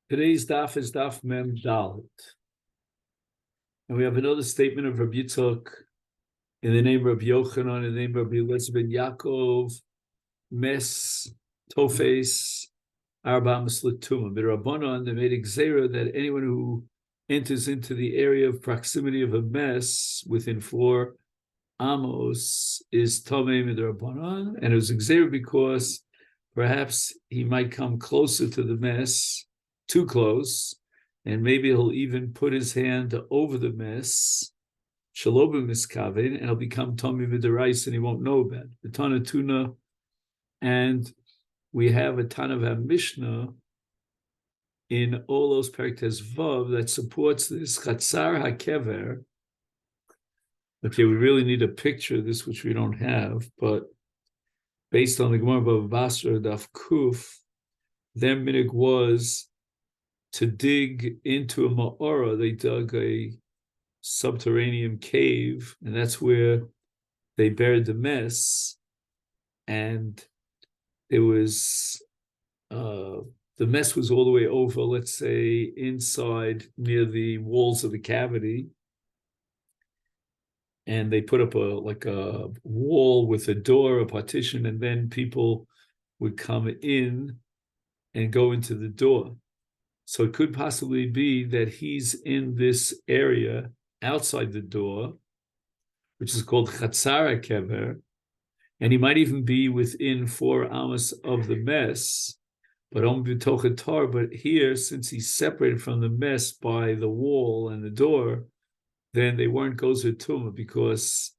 Today's daf is daf mem dalet, and we have another statement of Rabbi Yitzchak in the name of Rabbi Yochanan, in the name of Rabbi Elizabeth Yaakov, Mes Tofes Arba Mislatuma. B'Rabbanan, they made a gzera that anyone who enters into the area of proximity of a mess within 4 amos is Tomei Midrabanan, and it was a gzera because perhaps he might come closer to the mess, too close, and maybe he'll even put his hand over the mess, shaloba miskavin, and he'll become Tomei Midarais, and he won't know about it. The Tana Tuna, and we have a ton of our Mishnah in Olos Periktes Vav that supports this. Chatzar HaKever. Okay, we really need a picture of this, which we don't have, but based on the Gemara Bava Basra, Daf Kuf, their minig was to dig into a ma'ora. They dug a subterranean cave, and that's where they buried the mess. And it was the mess was all the way over, let's say, inside near the walls of the cavity. And they put up a wall with a door, a partition, and then people would come in and go into the door. So it could possibly be that he's in this area outside the door, which is called Chatzar HaKever, and he might even be within 4 amos of the mess, but here, since he's separated from the mess by the wall and the door, then they weren't gozer tumah, because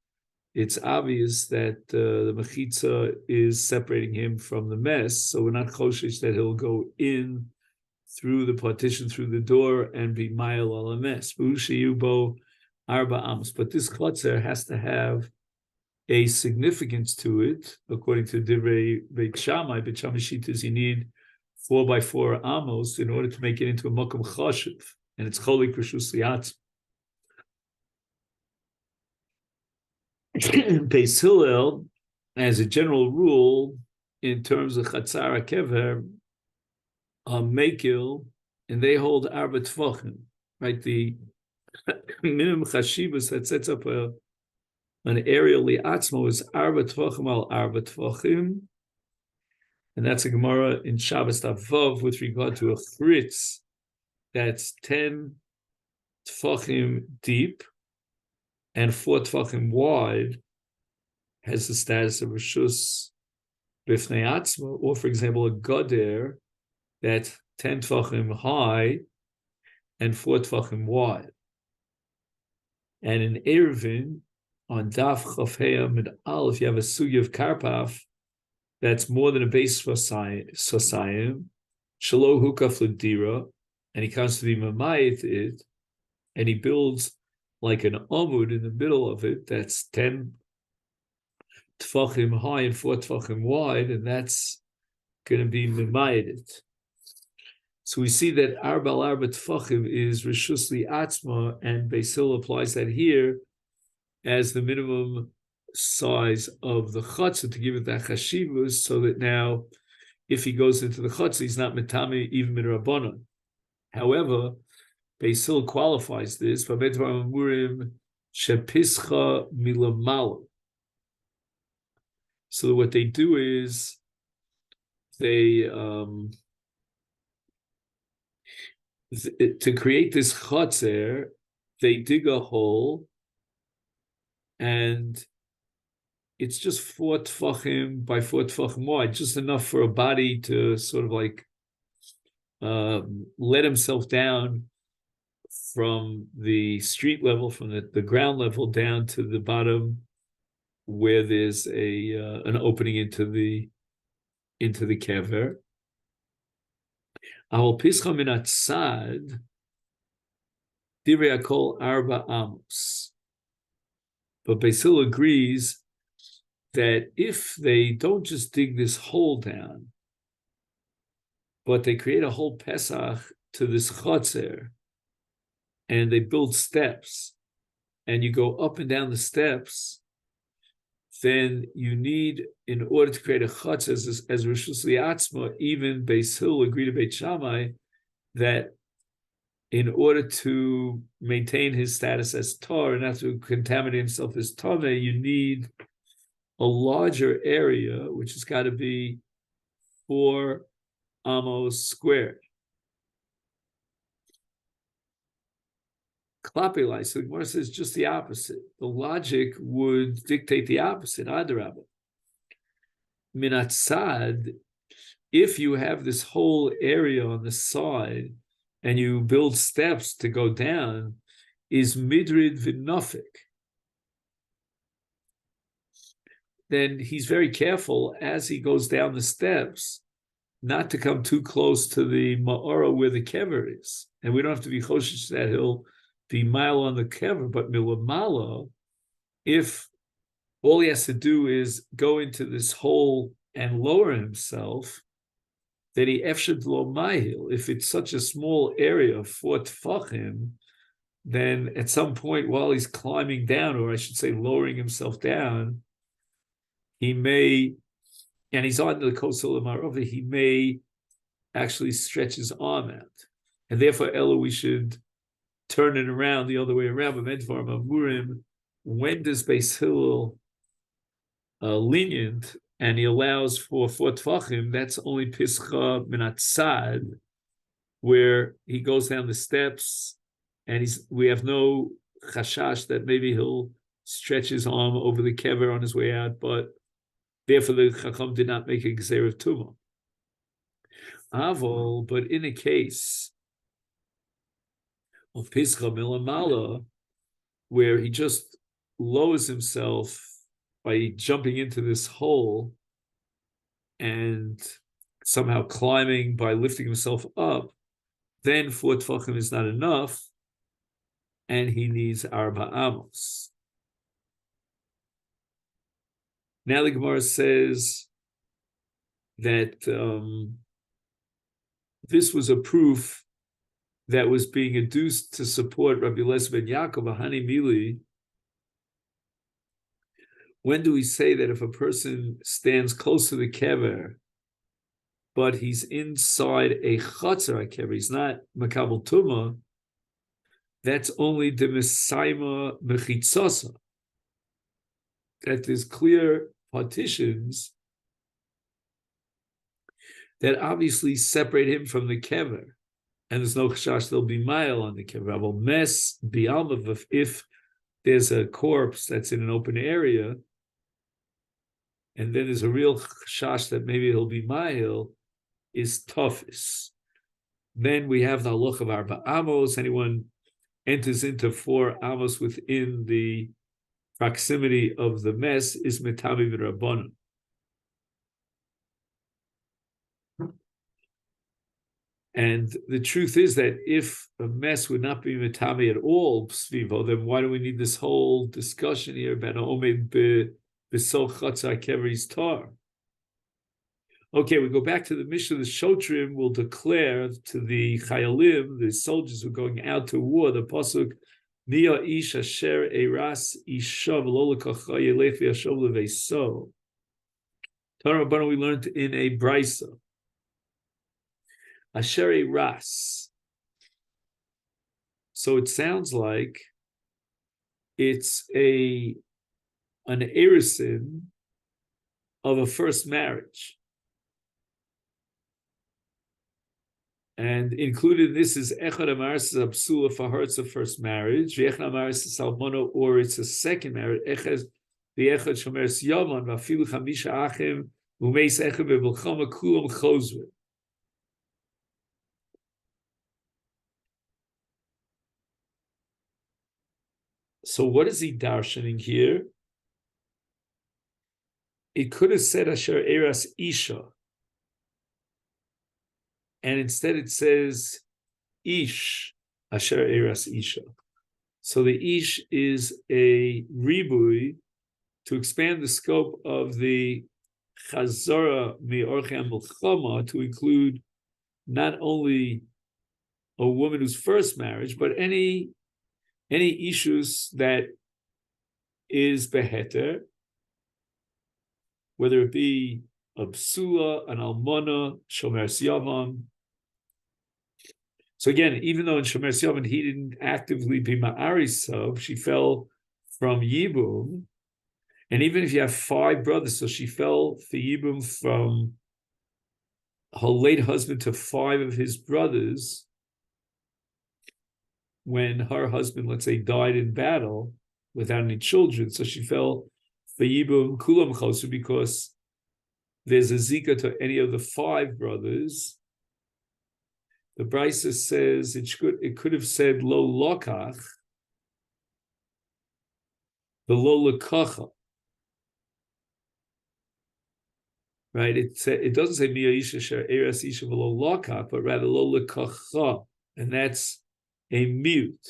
it's obvious that the mechitza is separating him from the mess, so we're not choshesh that he'll go in through the partition, through the door, and be mile al mess. But this chotzer has to have a significance to it, according to Divrei Beit Shammai. Beit Shammai shittas, you need 4 by 4 amos in order to make it into a mokum chashiv, and it's cholik rishus liatz. Beis Hillel, as a general rule, in terms of Chatzar HaKever, Mekil, and they hold Arba Tvachim, right? The minimum chashivas that sets up an area liatzmo is Arba Tvachim al Arba Tvachim, and that's a Gemara in Shabbos Tavav with regard to a chritz that's 10 Tvachim deep and 4 Tvachim wide, has the status of Rishus Bifnei Atzma, or for example, a Goder that's 10 Tvachim high and 4 Tvachim wide. And in Eruvin, on Daf Chafheya Mid Aleph, you have a sugi of Karpaf that's more than a base sosayim, Shalo Hukaf L'Dira, and he comes to be Mamayit it, and he builds like an amud in the middle of it that's 10 Tvachim high and 4 Tvachim wide, and that's going to be Mamayit. So we see that Arba Tfachim is Rishus Li'atzma, and Beis Hillel applies that here as the minimum size of the chutzah to give it that chashivus, so that now, if he goes into the chutzah, he's not metame even midrabanan. However, Beis Hillel qualifies this by Bedvar Amurim shepischa milamalo. So what they do is they to create this chotzer, they dig a hole, and it's just 4 tfachim by 4 tfachim wide, just enough for a body to sort of like let himself down from the street level, from the ground level down to the bottom, where there's an opening into the kever. Ahol pischa min atzad divrei hakol arba amos. But Beis Hillel agrees that if they don't just dig this hole down, but they create a whole Pesach to this chotzer, and they build steps, and you go up and down the steps, then you need, in order to create a chutz as Rishus Li'atzma, even Beis Hillel agreed to Beit Shammai, that in order to maintain his status as tar and not to contaminate himself as tameh, you need a larger area, which has got to be 4 amos squared. Klapilai, so the Gemara says just the opposite. The logic would dictate the opposite. Adarabah. Minatzad, if you have this whole area on the side and you build steps to go down, is midrid v'nofik. Then he's very careful as he goes down the steps not to come too close to the ma'ora where the kever is. And we don't have to be choshesh that he'll be mile on the kever, but milamala, if all he has to do is go into this hole and lower himself, then he efshad lo mahil. If it's such a small area, 4 tfachim, then at some point while he's climbing down, or I should say lowering himself down, he may, and he's on the coastal Marova, he may actually stretch his arm out. And therefore, Ella, we should turn it around the other way around. When does Beis Hillel lenient and he allows for 4 tfachim, that's only Pischa Minatzad, where he goes down the steps and we have no chashash that maybe he'll stretch his arm over the kever on his way out, but therefore the Chacham did not make a Gzeir of Tumah. Avol, but in a case of Pischa Milamala, where he just lowers himself by jumping into this hole and somehow climbing by lifting himself up, then 4 tfachim is not enough, and he needs arba amos. Now the Gemara says that this was a proof that was being adduced to support Rabbi Eliezer ben Yaakov, Ahani Mili. When do we say that if a person stands close to the kever, but he's inside a chatzar kever, he's not makabel tuma, that's only the mesaima mechitzasa, that there's clear partitions that obviously separate him from the kever, and there's no chashash there'll be mile on the kever. Well, mes bialmav, if there's a corpse that's in an open area, and then there's a real chashash that maybe he'll be mile, is toughest. Then we have the halach of arba amos. Anyone enters into 4 amos within the proximity of the mess is metami v'rabbanon. And the truth is that if a mess would not be metami at all, svivo, then why do we need this whole discussion here about omed b'sol chatzar keveris tar? Okay, we go back to the Mishnah. The Shotrim will declare to the Chayalim, the soldiers who are going out to war, the pasuk, Nia ish asher eras isha v'lo l'kacha yelef v'yashov l'veiso. Torah Rabbanu, we learned in a brisa. Asher eras. So it sounds like it's an erisin of a first marriage. And included in this is Echad Amaris Absula for her, it's a first marriage. Echad Amaris Salmono, or it's a second marriage. Echad the Echad Shomeres Yaman, Vafilu Chamisha Achim, Umeis Echad Bevilchama Kulam Chozve. So what is he darshaning here? It could have said Asher Eras Isha, and instead it says Ish, Asher Eras Isha. So the Ish is a ribui to expand the scope of the Chazara Mi'orchem Milchama to include not only a woman whose first marriage, but any issues that is beheter, whether it be a psula, an almana, shomer yavam, So again, even though in Shomer Yavin he didn't actively be Ma'arisav, she fell from Yibum. And even if you have 5 brothers, so she fell for Yibum from her late husband to 5 of his brothers. When her husband, let's say, died in battle without any children, so she fell for Yibum Kulam Chosu because there's a Zika to any of the 5 brothers. The Brisa says it could have said Lo Lokach, the Lo Lekacha. Right? It doesn't say Mia Isha Sher Eres Isha Lo Lokach, but rather Lo Lekacha, and that's a mute.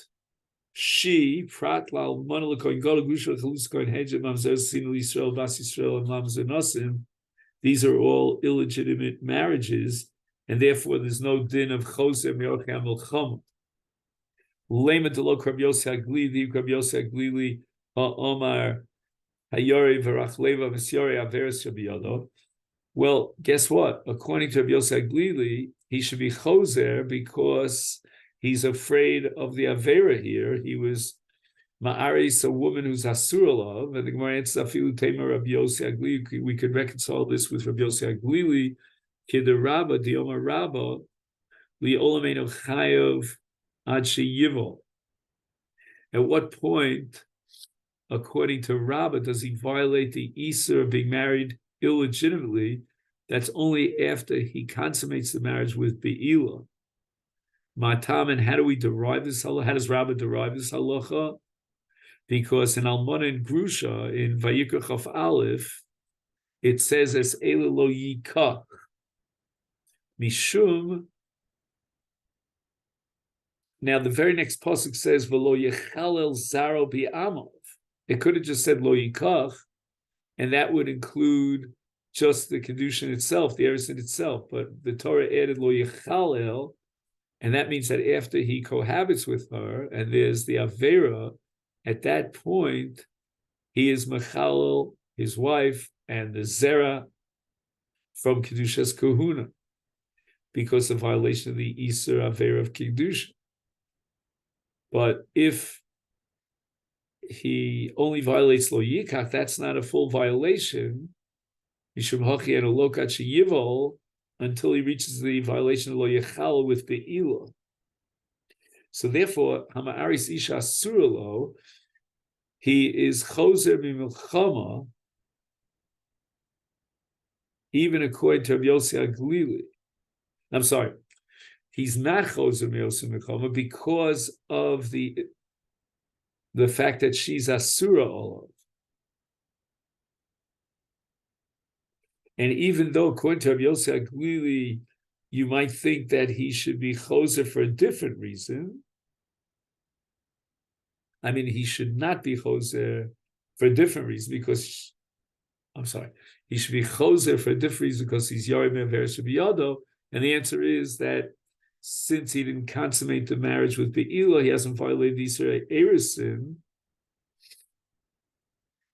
She Pratlal Monolakoin Golagusha Chaluskoin Hejim Mamzer Sinul Yisrael Bas Yisrael and Mamzer Nosim. These are all illegitimate marriages, and therefore there's no din of Choser Meocham Milchama. Lema Delo Krab Yosei Haglili, Krab Yosei Haglili, Omar Hayori Verachleva Misyori Averes Shabiyado. Well, guess what? According to Krab Yosei Haglili, he should be Choser because he's afraid of the Avera here. He was Ma'aris, a woman who's Asuralav, and the Gemara answers Afilu Tema Rabbi Yossi Aglili. We could reconcile this with Rabbi Yossi Aglili, Kid Rabba, Dioma Rabba, Li Olameno Chayav Ad Sheyivo. At what point, according to Rabba, does he violate the Isser of being married illegitimately? That's only after he consummates the marriage with Be'ilah. Matam, and how do we derive this halacha? How does Rabba derive this halacha? Because in Almana and Grusha, in Vayikra Chaf Aleph, it says as Eile lo yikach. Mishum. Now the very next pasuk says V'lo yechalel zaro bi'amav. It could have just said lo yikach, and that would include just the kedushin itself, the erusin itself. But the Torah added lo yechalel, and that means that after he cohabits with her, and there's the avera, at that point, he is mechalel, his wife, and the zera from kedushas kahuna, because of violation of the Isser avera of kedusha. But if he only violates lo yikach, that's not a full violation. Mishum hachi and lokat sheyivol, until he reaches the violation of lo yechal with be'ilah. So therefore, hama'aris isha suralo, he is choser b'milchama, even according to Rabbi Yossi Haglili. I'm sorry, he's not choser b'milchama because of the fact that she's asura olav. And even though, according to Rabbi Yossi Haglili, you might think that he should be choser for a different reason. I mean, he should not be choser for a different reason because, he should be choser for a different reason because he's Yomi Averes Shabiyado. And the answer is that since he didn't consummate the marriage with Be'ilah, he hasn't violated Yisrael Erusin.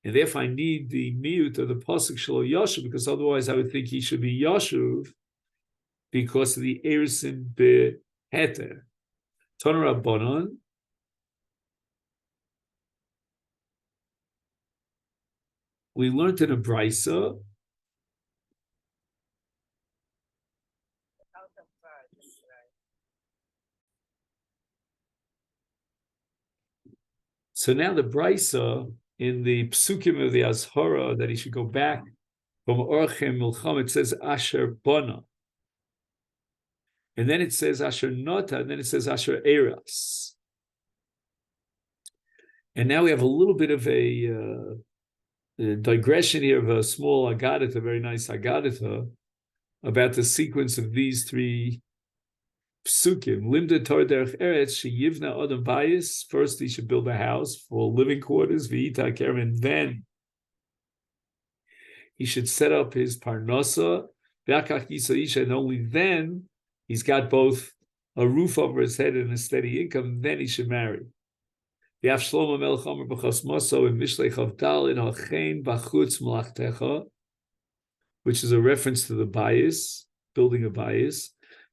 And therefore, I need the miyut of the pasuk shelo yashuv, because otherwise I would think he should be yashuv because of the erusin beheter. Ton Rabbanon. We learned in a brisa. So now the brisa in the psukim of the Azhara that he should go back from Orchem Milcham, it says Asher Bona. And then it says Asher Nota, and then it says Asher Eras. And now we have a little bit of a digression here of a small Agadah, a very nice Agadah, about the sequence of these 3 psukim. Limda Torah derech eretz sheyivna adam bayis. First, he should build a house for living quarters. V'yita kerem, and then he should set up his parnasa. V'akach yisa isha, and only then he's got both a roof over his head and a steady income. Then he should marry. V'af Shlomo melech Amar b'chas maso in Mishlei Chav Daled hachein b'chutz malachtecha, which is a reference to the bayis, building a bayis.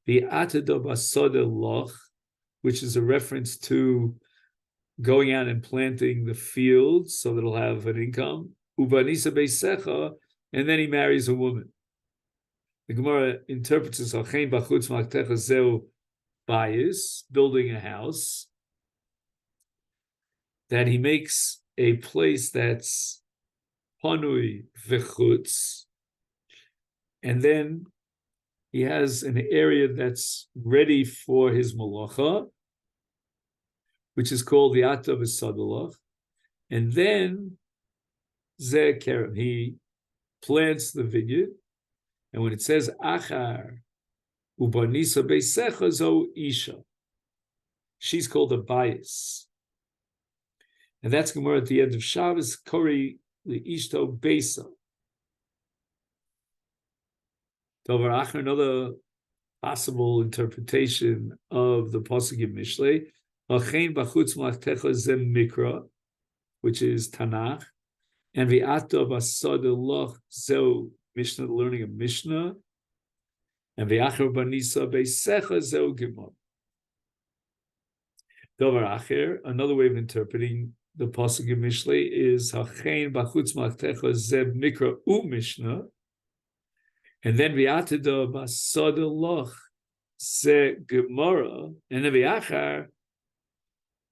The Atado Basada Loch, which is a reference to going out and planting the fields so that it'll have an income. Ubanisa beisecha, and then he marries a woman. The Gemara interprets as Hachein bachutz maltecha zeu bayis, building a house, that he makes a place that's panui v'chutz, and then he has an area that's ready for his malacha, which is called the Ata v'Sadalach, and then Zeh Kerem, he plants the vineyard, and when it says Achar Ubanisa Beisecha Zo Isha, she's called a bias. And that's Gemara at the end of Shabbos, Kori Liishto Beisa. Dover Achar, another possible interpretation of the Pasuk in Mishlei, Achein Bachutz Malachtecha Zem Mikra, which is Tanakh, and V'ato Basadilach Zeu Mishnah, learning a Mishnah, and V'achar Banisa Beisecha Zeu Gemara. Dover Acher, another way of interpreting the pasuk in Mishlei is Hachein Bachutz Malachtecha Zem Mikra U Mishnah, and then V'atida Basadilach Ze Gemara, and then V'achar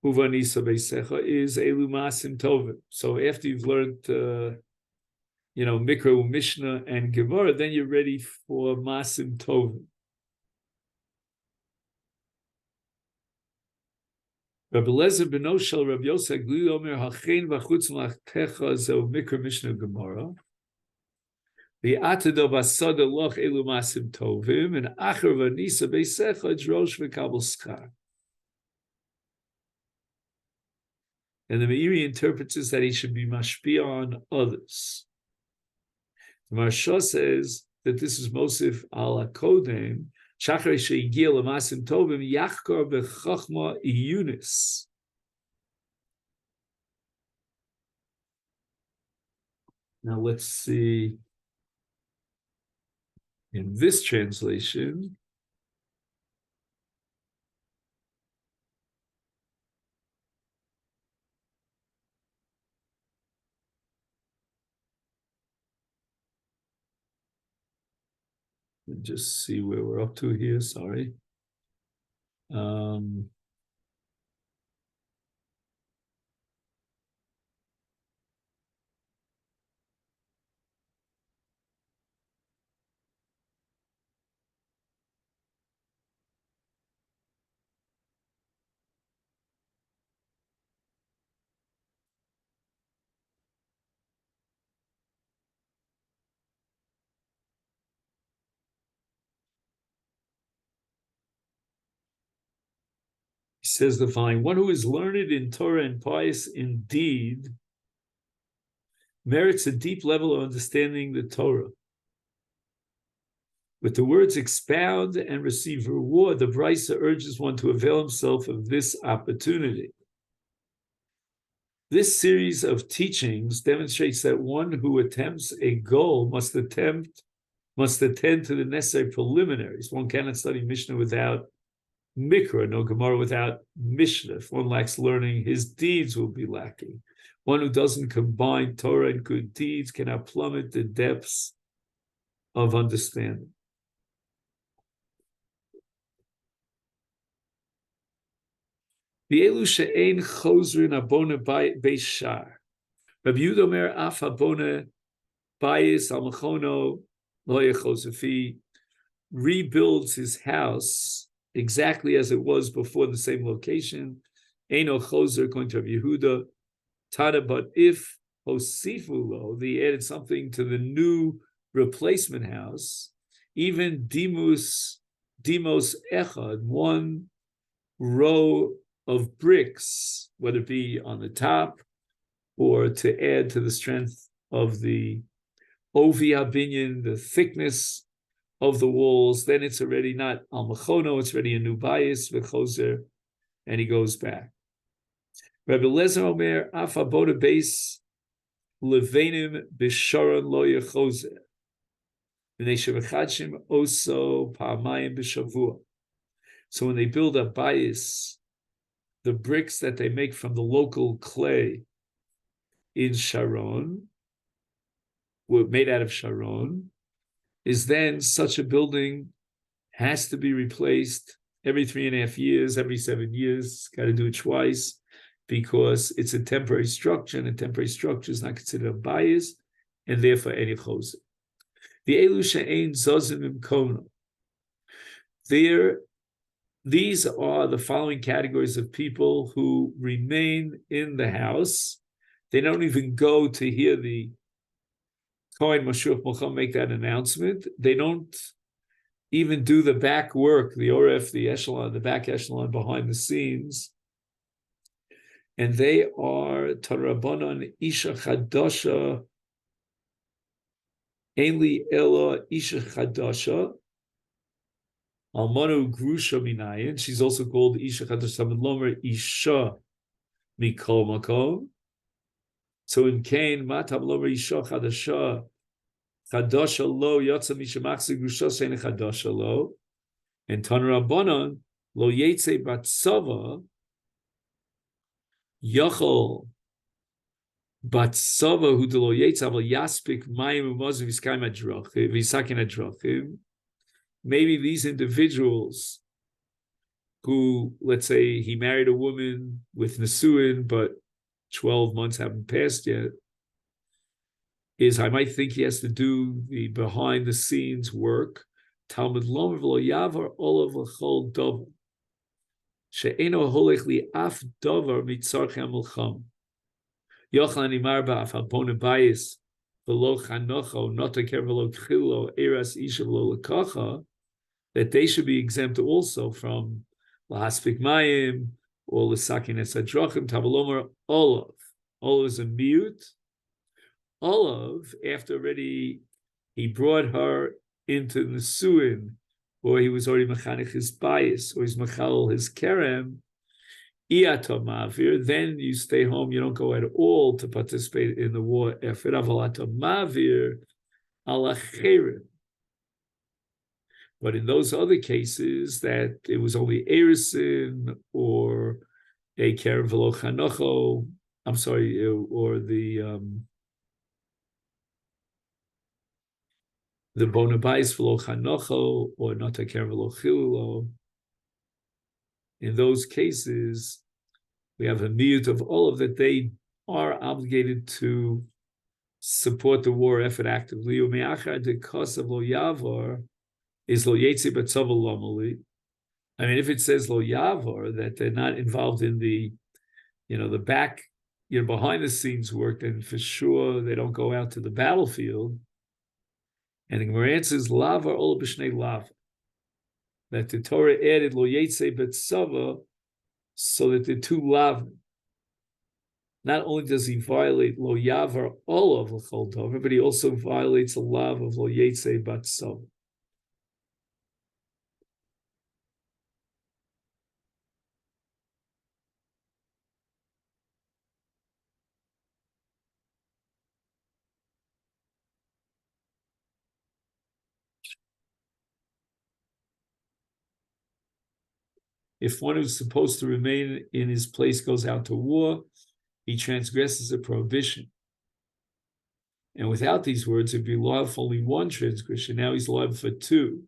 Uvanisa Beisecha is Elu Masim Tovim. So after you've learned, Mikra, Mishnah, and Gemara, then you're ready for Masim Tovim. Rabbi Lezer ben Oshel, Rabbi Yosef Glili Omer Hachein V'chutz Malachtecha Zeu Mikra, Mishnah, Gemara. The Atado Basada Loch Elu Masim Tovim, and Acher Vanisa Beisecha Drosh V'Kabel Schar. And the Meiri interprets this that he should be mashpia on others. The Maharsha says that this is Mosif al Akodem, Shacharei she'igil l'masim tovim yachkor b'chachma iyunis. Now let's see. In this translation, just see where we're up to here. Sorry. He says the following: one who is learned in Torah and pious indeed merits a deep level of understanding the Torah. With the words expound and receive reward, the Brisa urges one to avail himself of this opportunity. This series of teachings demonstrates that one who attempts a goal must attend to the necessary preliminaries. One cannot study Mishnah without Mikra, no Gemara without Mishnah. If one lacks learning, his deeds will be lacking. One who doesn't combine Torah and good deeds cannot plummet the depths of understanding. The elu she'ein chozrin abona beishar. Rabbi Yehuda Omer af abona bayis al mechono lo yechosefi rebuilds his house exactly as it was before the same location. Eino chozer, according to Rabbi Yehuda, Tada, but if hosifulo, they added something to the new replacement house, even demos echad, one row of bricks, whether it be on the top or to add to the strength of the ovi habinyan, the thickness of the walls, then it's already not al mechono, it's already a new bias v'chozer, and he goes back. Rabbi Lezer Omer af aboda beis levenim b'sharon lo yechozer v'nei shevachadshim oso pa'amayim b'shavua. So when they build a bias the bricks that they make from the local clay in Sharon, were made out of Sharon, is then such a building has to be replaced every 3.5 years, every 7 years, got to do it twice, because it's a temporary structure, and a temporary structure is not considered a bias, and therefore any chose. The elu she'ein zozim imkono. These are the following categories of people who remain in the house. They don't even go to hear the Kohen Mashuach Mocham make that announcement. They don't even do the back work, the oref, the echelon, the back echelon behind the scenes. And they are Tarabanan Isha Chadasha, Ainli Ella Isha Chadasha, Almanu Grusha Minayin. She's also called Isha Chadasha Lomer Isha Mikol Makom. So in Cain, Matam Lomer Isha Chadasha, Chadasha Lo Yotza Mishamachse Grusha Seine Chadasha Lo, and Tanrabanan Lo Yetze Batsava Yachol Batsava who delo Yetzav Yaspik Mayim Umaz Viskaim Adrachim Visakin Adrachim. Maybe these individuals who, let's say, he married a woman with Nesuin, but 12 months haven't passed yet, is I might think he has to do the behind the scenes work. Talmud Lomer V'lo Yavar Olav L'chol Dover She'eno Holech Li Af Dover Mitzarchei HaMilchama Yochanan Imar Ba'af Alpone Bayis V'lo Chanocho Notaker V'lo Tchilo Eras Isha V'lo Lekacha, that they should be exempt also from Lahaspik Mayim or L'sakin Es Hadrachim. Tavalomer Olav. Olav is a mute. Olav, after already he brought her into the Nesuin, or he was already mechanech his bias, or he's mechal his kerem, iato mavir, then you stay home, you don't go at all to participate in the war effort. Avalato mavir ala cherim. But in those other cases, that it was only erisin or a kerem v'lo chanocho, I'm sorry, or the bonabais v'lo chanocho, or not a kerem v'lo chilulo. In those cases, we have a miyut of all of that they are obligated to support the war effort actively. Umeachar de kosav lo yavar is lo yetzi b'tzav lomali. I mean, if it says lo yavar, that they're not involved in the, the back, behind the scenes work, then for sure they don't go out to the battlefield. And the Gemara answers lavar ola b'shnei lavar, that the Torah added lo yetze b'tzava so that the two lav. Not only does he violate lo yavar all of l'chol dover, but he also violates the lav of lo yetze b'tzava. If one who's supposed to remain in his place goes out to war, he transgresses a prohibition. And without these words, it'd be liable for only one transgression. Now he's liable for two.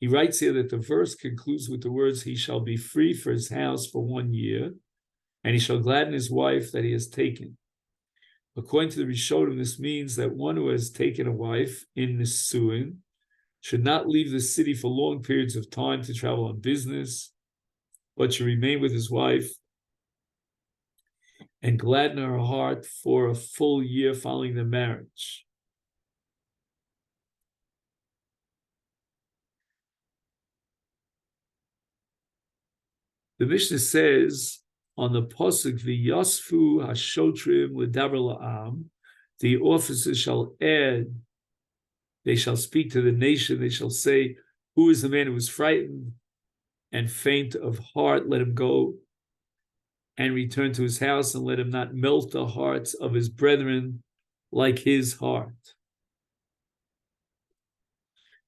He writes here that the verse concludes with the words, he shall be free for his house for 1 year, and he shall gladden his wife that he has taken. According to the Rishonim, this means that one who has taken a wife in Nisuin should not leave the city for long periods of time to travel on business, but should remain with his wife and gladden her heart for a full year following the marriage. The Mishnah says on the pasuk, "V'yasfu hashotrim l'daber la'am," the officers shall add, they shall speak to the nation, they shall say, who is the man who is frightened and faint of heart? Let him go and return to his house, and let him not melt the hearts of his brethren like his heart.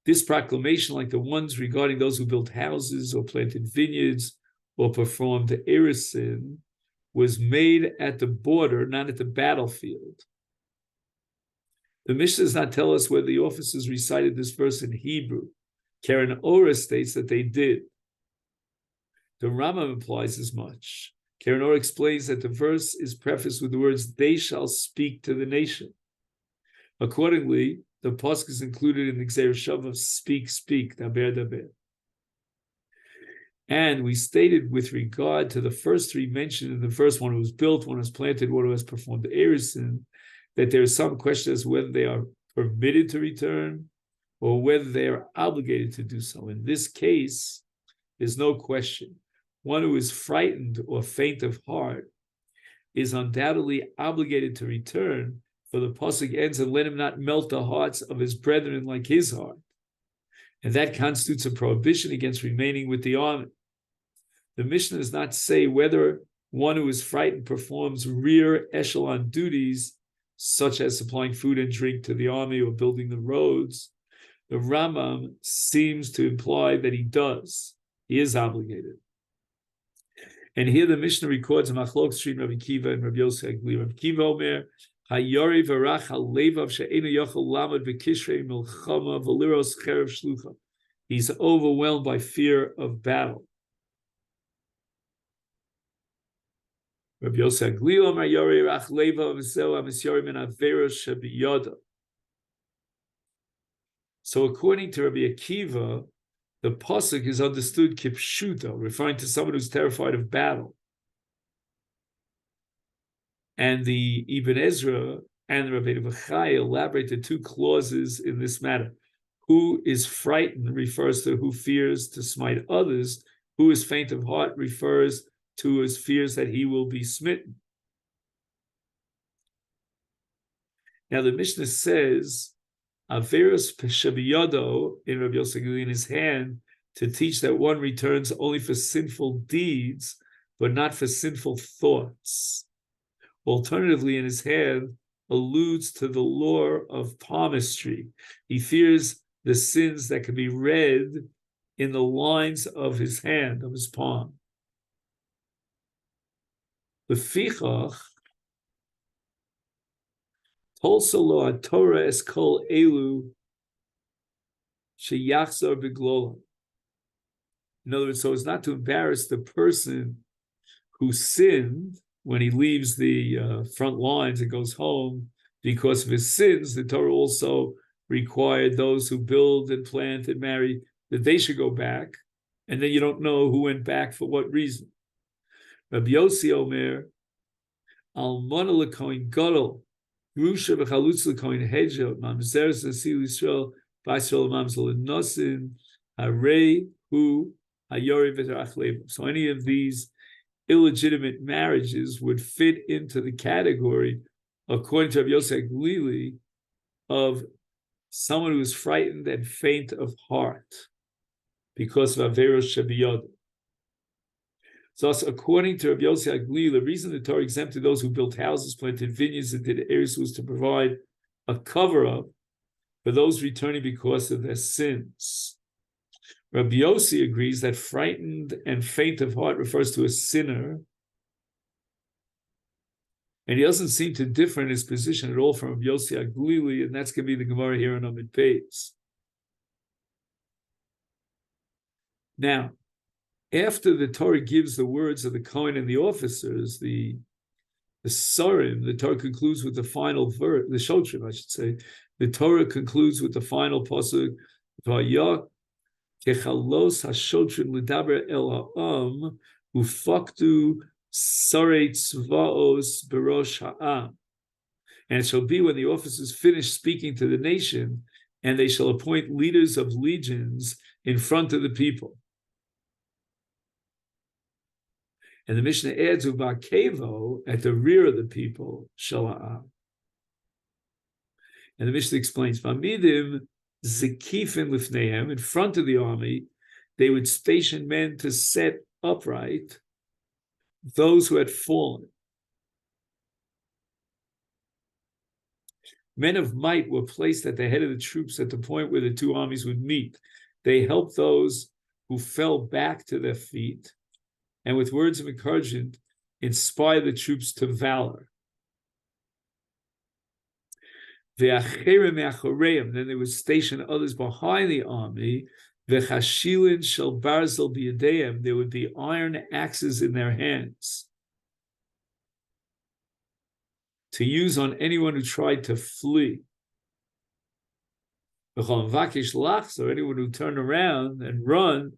This proclamation, like the ones regarding those who built houses or planted vineyards or performed erisin, was made at the border, not at the battlefield. The Mishnah does not tell us whether the officers recited this verse in Hebrew. Karen Ora states that they did. The Rambam implies as much. Karen Ora explains that the verse is prefaced with the words, "They shall speak to the nation." Accordingly, the pasuk is included in the Gzeir Shav of "speak, speak," daber, daber. And we stated with regard to the first three mentioned in the verse, one who was built, one who was planted, one who has performed the erisin, that there is some question as to whether they are permitted to return or whether they are obligated to do so. In this case, there's no question. One who is frightened or faint of heart is undoubtedly obligated to return, for the pasuk ends, and let him not melt the hearts of his brethren like his heart. And that constitutes a prohibition against remaining with the army. The Mishnah does not say whether one who is frightened performs rear echelon duties, such as supplying food and drink to the army or building the roads. The Rambam seems to imply that he does. He is obligated. And here the Mishnah records a machlok between Rabbi Kiva and Rabbi Yosef Agli. Rabbi Kiva Omer, Hayori v'rach halevav she'enu yochel lamad v'kishrei milchama v'liros cherev shlucha. He's overwhelmed by fear of battle. Rabbi Yosef Agli Omer, Yori rach levav v'zeu amisyori min averos shebiyoda. So according to Rabbi Akiva, the pasuk is understood kipshuta, referring to someone who's terrified of battle. And the Ibn Ezra and the Rabbi Vachai elaborate the two clauses in this matter. Who is frightened refers to who fears to smite others. Who is faint of heart refers to his fears that he will be smitten. Now the Mishnah says, Averos Peshabiyado in Rabbi Yosef in his hand to teach that one returns only for sinful deeds, but not for sinful thoughts. Alternatively, in his hand alludes to the law of palmistry. He fears the sins that can be read in the lines of his hand, of his palm. The Fichach Tolsalo Torah es kol elu sheyachzor beglola. In other words, so as not to embarrass the person who sinned when he leaves the front lines and goes home because of his sins. The Torah also required those who build and plant and marry that they should go back, and then you don't know who went back for what reason. Rabbi Yossi Omer, Almona lekoin gadol. Rusha v'chalutz l'koin hedja mamzeres l'sil Yisrael v'Yisrael mamzel l'nosin harei hu hayori v'terach levav. So any of these illegitimate marriages would fit into the category, according to Rabbi Yosef Glili, of someone who is frightened and faint of heart because of averos shabiyod. So, according to Rabbi Yosef Agli, the reason the Torah exempted those who built houses, planted vineyards, and did eris was to provide a cover-up for those returning because of their sins. Rabbi Yossi agrees that frightened and faint of heart refers to a sinner, and he doesn't seem to differ in his position at all from Rabbi Yossi Aglili, and that's going to be the Gemara here in Amid Beis. Now, after the Torah gives the words of the Kohen and the officers, the Sarim, the Torah concludes with the final verse, the Shotrim, I should say. The Torah concludes with the final pasuk, Vayah kechalos hashotrim l'daber el ha'am ufaktu sarei tzvaos berosh ha'am. And it shall be when the officers finish speaking to the nation, and they shall appoint leaders of legions in front of the people. And the Mishnah adds Ubakevo at the rear of the people, Shala'am. And the Mishnah explains, Vamidim Zekifin Lifnehem, in front of the army, they would station men to set upright those who had fallen. Men of might were placed at the head of the troops at the point where the two armies would meet. They helped those who fell back to their feet, and with words of encouragement, inspire the troops to valor. Then they would station others behind the army. There would be iron axes in their hands to use on anyone who tried to flee. So anyone who turned around and run,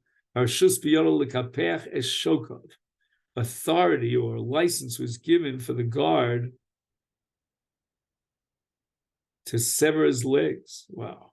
authority or license was given for the guard to sever his legs. Wow.